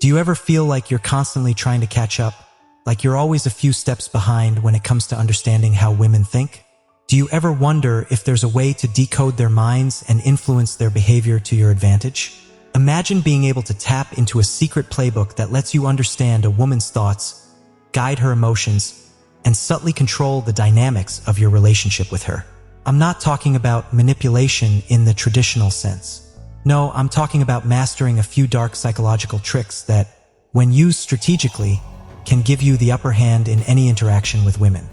Do you ever feel like you're constantly trying to catch up? Like you're always a few steps behind when it comes to understanding how women think? Do you ever wonder if there's a way to decode their minds and influence their behavior to your advantage? Imagine being able to tap into a secret playbook that lets you understand a woman's thoughts, guide her emotions, and subtly control the dynamics of your relationship with her. I'm not talking about manipulation in the traditional sense. No, I'm talking about mastering a few dark psychological tricks that, when used strategically, can give you the upper hand in any interaction with women.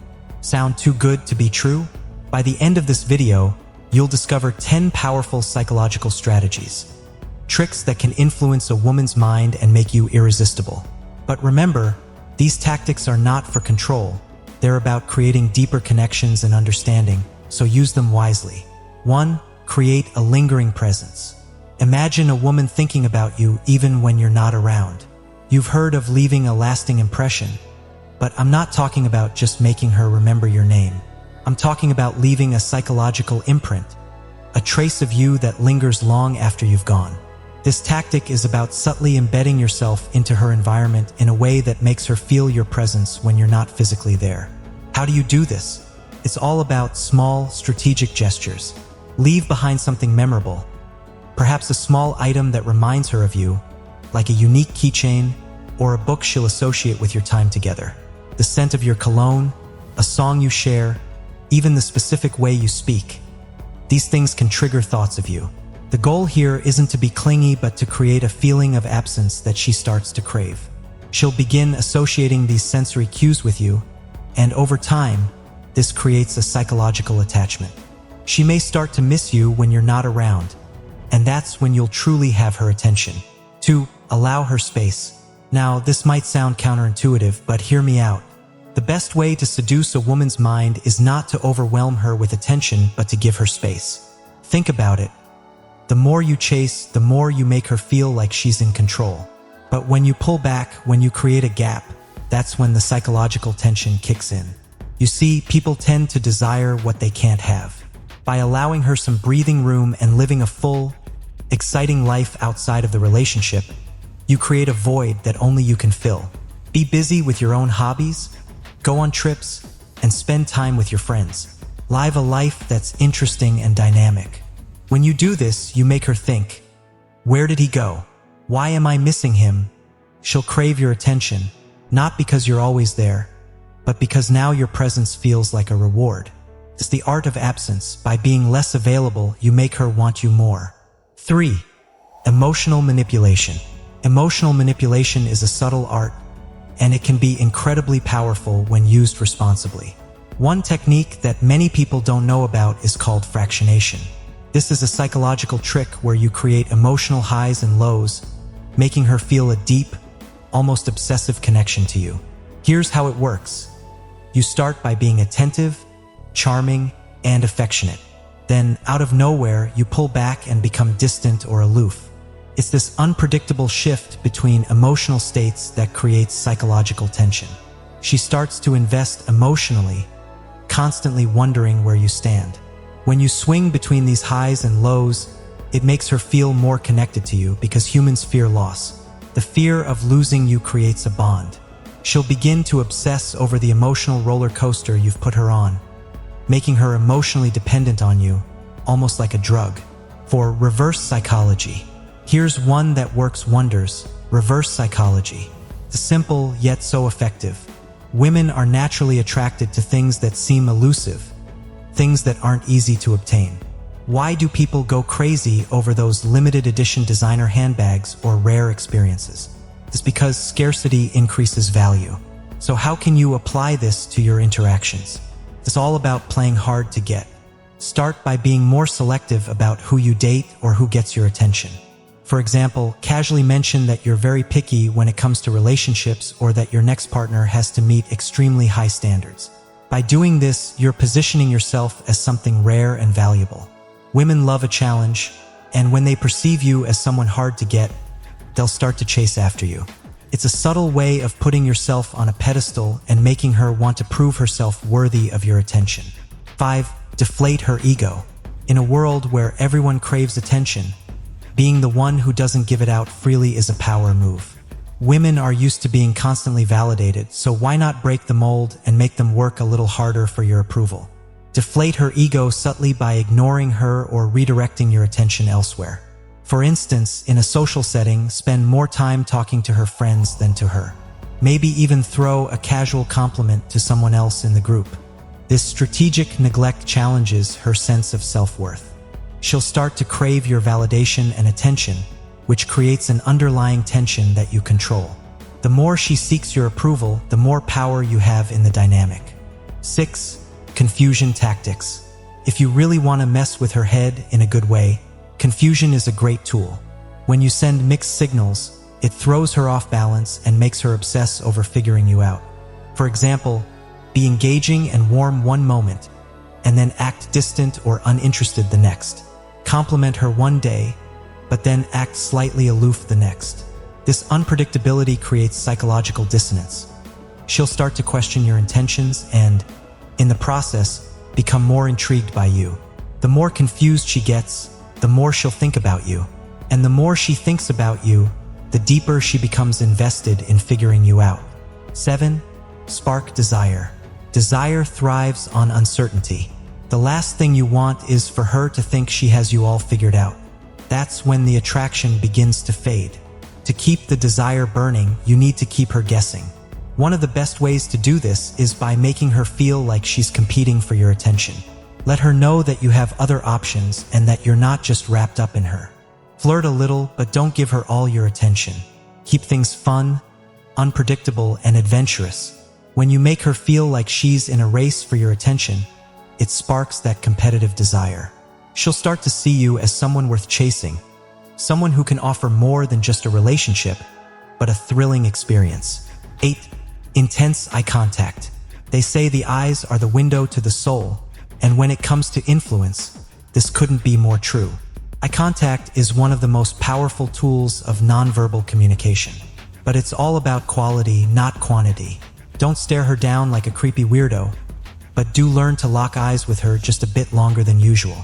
Sound too good to be true? By the end of this video, you'll discover 10 powerful psychological strategies. Tricks that can influence a woman's mind and make you irresistible. But remember, these tactics are not for control. They're about creating deeper connections and understanding, so use them wisely. 1. Create a lingering presence. Imagine a woman thinking about you even when you're not around. You've heard of leaving a lasting impression, but I'm not talking about just making her remember your name. I'm talking about leaving a psychological imprint, a trace of you that lingers long after you've gone. This tactic is about subtly embedding yourself into her environment in a way that makes her feel your presence when you're not physically there. How do you do this? It's all about small, strategic gestures. Leave behind something memorable. Perhaps a small item that reminds her of you, like a unique keychain or a book she'll associate with your time together. The scent of your cologne, a song you share, even the specific way you speak. These things can trigger thoughts of you. The goal here isn't to be clingy, but to create a feeling of absence that she starts to crave. She'll begin associating these sensory cues with you, and over time, this creates a psychological attachment. She may start to miss you when you're not around, and that's when you'll truly have her attention. 2. Allow her space. Now, this might sound counterintuitive, but hear me out. The best way to seduce a woman's mind is not to overwhelm her with attention, but to give her space. Think about it. The more you chase, the more you make her feel like she's in control. But when you pull back, when you create a gap, that's when the psychological tension kicks in. You see, people tend to desire what they can't have. By allowing her some breathing room and living a full, exciting life outside of the relationship, you create a void that only you can fill. Be busy with your own hobbies, go on trips, and spend time with your friends. Live a life that's interesting and dynamic. When you do this, you make her think, where did he go? Why am I missing him? She'll crave your attention, not because you're always there, but because now your presence feels like a reward. It's the art of absence. By being less available, you make her want you more. 3. Emotional manipulation. Emotional manipulation is a subtle art, and it can be incredibly powerful when used responsibly. One technique that many people don't know about is called fractionation. This is a psychological trick where you create emotional highs and lows, making her feel a deep, almost obsessive connection to you. Here's how it works. You start by being attentive, charming, and affectionate. Then, out of nowhere, you pull back and become distant or aloof. It's this unpredictable shift between emotional states that creates psychological tension. She starts to invest emotionally, constantly wondering where you stand. When you swing between these highs and lows, it makes her feel more connected to you because humans fear loss. The fear of losing you creates a bond. She'll begin to obsess over the emotional roller coaster you've put her on, making her emotionally dependent on you, almost like a drug. For reverse psychology, here's one that works wonders: reverse psychology. It's simple yet so effective. Women are naturally attracted to things that seem elusive, things that aren't easy to obtain. Why do people go crazy over those limited edition designer handbags or rare experiences? It's because scarcity increases value. So how can you apply this to your interactions? It's all about playing hard to get. Start by being more selective about who you date or who gets your attention. For example, casually mention that you're very picky when it comes to relationships, or that your next partner has to meet extremely high standards. By doing this, you're positioning yourself as something rare and valuable. Women love a challenge, and when they perceive you as someone hard to get, they'll start to chase after you. It's a subtle way of putting yourself on a pedestal and making her want to prove herself worthy of your attention. 5. Deflate her ego. In a world where everyone craves attention, being the one who doesn't give it out freely is a power move. Women are used to being constantly validated, so why not break the mold and make them work a little harder for your approval? Deflate her ego subtly by ignoring her or redirecting your attention elsewhere. For instance, in a social setting, spend more time talking to her friends than to her. Maybe even throw a casual compliment to someone else in the group. This strategic neglect challenges her sense of self-worth. She'll start to crave your validation and attention, which creates an underlying tension that you control. The more she seeks your approval, the more power you have in the dynamic. 6. Confusion tactics. If you really want to mess with her head in a good way, confusion is a great tool. When you send mixed signals, it throws her off balance and makes her obsess over figuring you out. For example, be engaging and warm one moment, and then act distant or uninterested the next. Compliment her one day, but then act slightly aloof the next. This unpredictability creates psychological dissonance. She'll start to question your intentions and, in the process, become more intrigued by you. The more confused she gets, the more she'll think about you. And the more she thinks about you, the deeper she becomes invested in figuring you out. 7. Spark desire. Desire thrives on uncertainty. The last thing you want is for her to think she has you all figured out. That's when the attraction begins to fade. To keep the desire burning, you need to keep her guessing. One of the best ways to do this is by making her feel like she's competing for your attention. Let her know that you have other options and that you're not just wrapped up in her. Flirt a little, but don't give her all your attention. Keep things fun, unpredictable, and adventurous. When you make her feel like she's in a race for your attention, it sparks that competitive desire. She'll start to see you as someone worth chasing, someone who can offer more than just a relationship, but a thrilling experience. 8. Intense eye contact. They say the eyes are the window to the soul, and when it comes to influence, this couldn't be more true. Eye contact is one of the most powerful tools of nonverbal communication, but it's all about quality, not quantity. Don't stare her down like a creepy weirdo, but do learn to lock eyes with her just a bit longer than usual.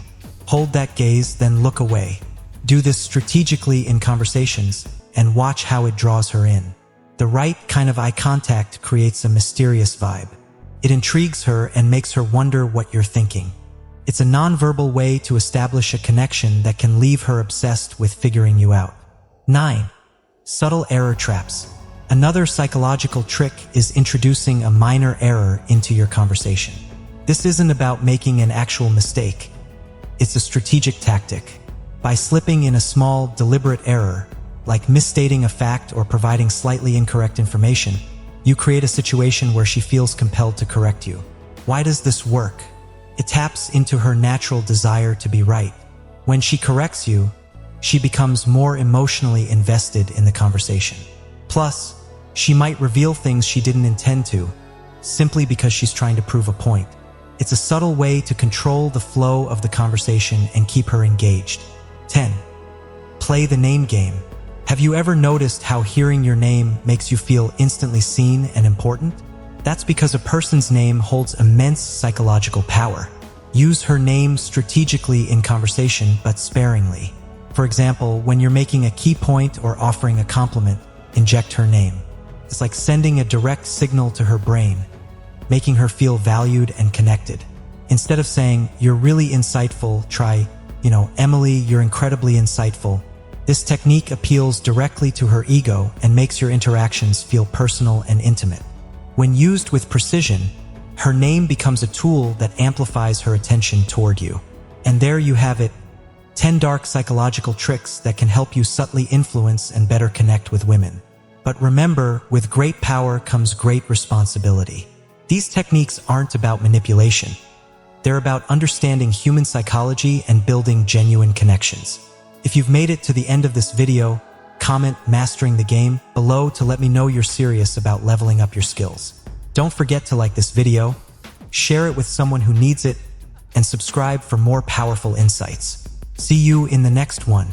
Hold that gaze, then look away. Do this strategically in conversations, and watch how it draws her in. The right kind of eye contact creates a mysterious vibe. It intrigues her and makes her wonder what you're thinking. It's a nonverbal way to establish a connection that can leave her obsessed with figuring you out. 9. Subtle error traps. Another psychological trick is introducing a minor error into your conversation. This isn't about making an actual mistake. It's a strategic tactic. By slipping in a small, deliberate error, like misstating a fact or providing slightly incorrect information, you create a situation where she feels compelled to correct you. Why does this work? It taps into her natural desire to be right. When she corrects you, she becomes more emotionally invested in the conversation. Plus, she might reveal things she didn't intend to, simply because she's trying to prove a point. It's a subtle way to control the flow of the conversation and keep her engaged. 10. Play the name game. Have you ever noticed how hearing your name makes you feel instantly seen and important? That's because a person's name holds immense psychological power. Use her name strategically in conversation, but sparingly. For example, when you're making a key point or offering a compliment, inject her name. It's like sending a direct signal to her brain, making her feel valued and connected. Instead of saying, "You're really insightful," try, "Emily, you're incredibly insightful." This technique appeals directly to her ego and makes your interactions feel personal and intimate. When used with precision, her name becomes a tool that amplifies her attention toward you. And there you have it, 10 dark psychological tricks that can help you subtly influence and better connect with women. But remember, with great power comes great responsibility. These techniques aren't about manipulation. They're about understanding human psychology and building genuine connections. If you've made it to the end of this video, comment "Mastering the Game" below to let me know you're serious about leveling up your skills. Don't forget to like this video, share it with someone who needs it, and subscribe for more powerful insights. See you in the next one.